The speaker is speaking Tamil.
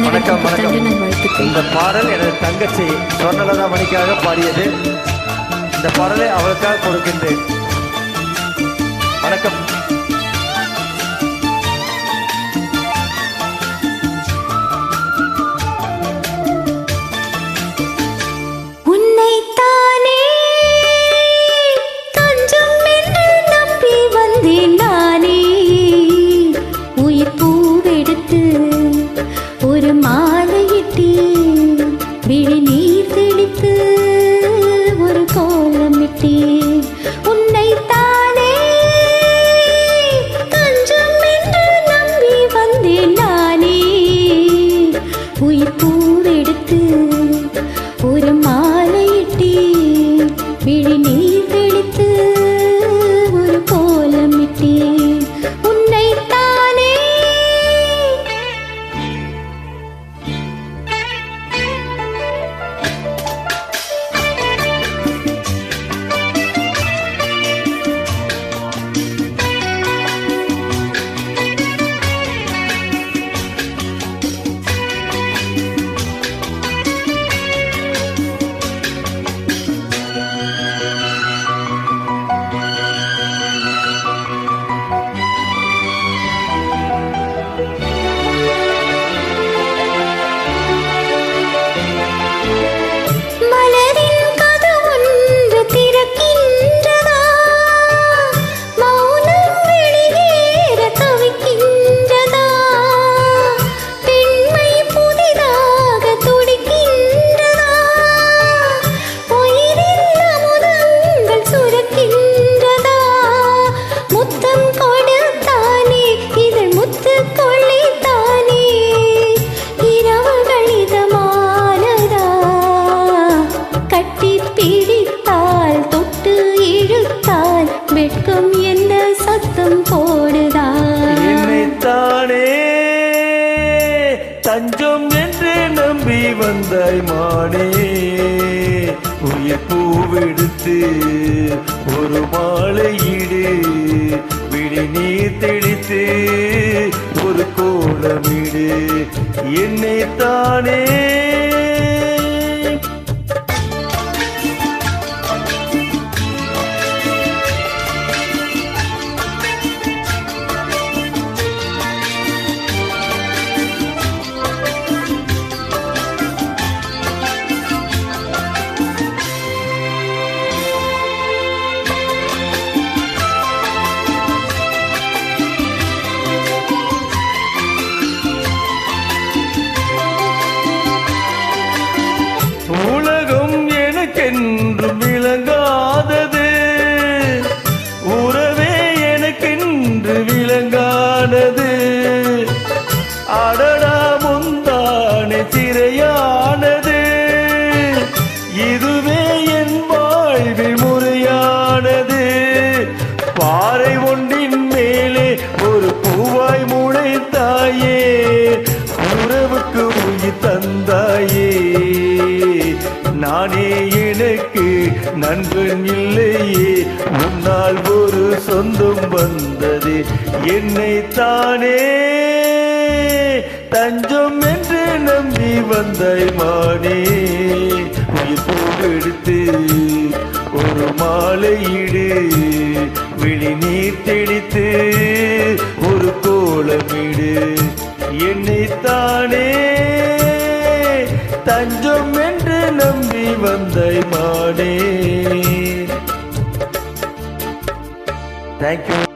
வணக்கம் வணக்கம். இந்த பாடல் எனது தங்கச்சி சொர்ணலதா மணிக்காக பாடியது. இந்த பாடலை அவளுக்காக கொடுக்கின்றேன். வணக்கம். ஒரு மாலையிட்டு விழி நீர் தெளித்து ஒரு கோலமிட்டு உன்னை தானே தஞ்சம் என்று நம்பி வந்தேன் நானே. உயிர் பூவெடுத்து ஒரு மாலையிட்டு விழி நீர் தெளித்து ஒரு கோலமிட்டு உன்னை தானே. வெட்கம் என்ன சத்தம் போடுதா? என்னைத்தானே தஞ்சம் என்று நம்பி வந்தாய் மானே. உயிர் பூவெடுத்து ஒரு மாலையிடு விழி நீர் தெளித்து ஒரு கோலமிடு என்னைத்தானே. உலகம் எனக்கென்று விளங்காதது, உறவே எனக்கென்று விளங்கானது. அடடா முந்தானே சிறையானது, இதுவே என் வாழ்வில் முறையானது. பாறை ஒன்றின் மேலே ஒரு பூவாய் முளைத்தாயே, உறவுக்கு உயிர் தந்தாயே. நானே எனக்கு நண்பன் இல்லையே, முன்னால் ஒரு சொந்தம் வந்தது என்னைத்தானே தஞ்சம் என்று நம்பி வந்தாய் மானே. உயிர் பூவெடுத்து ஒரு மாலையிடு விழி நீர் தெளித்து ஒரு கோலமிடு என்னைத்தானே தஞ்சம் என்று நம்பி வந்தாய் மானே. தேங்க்யூ.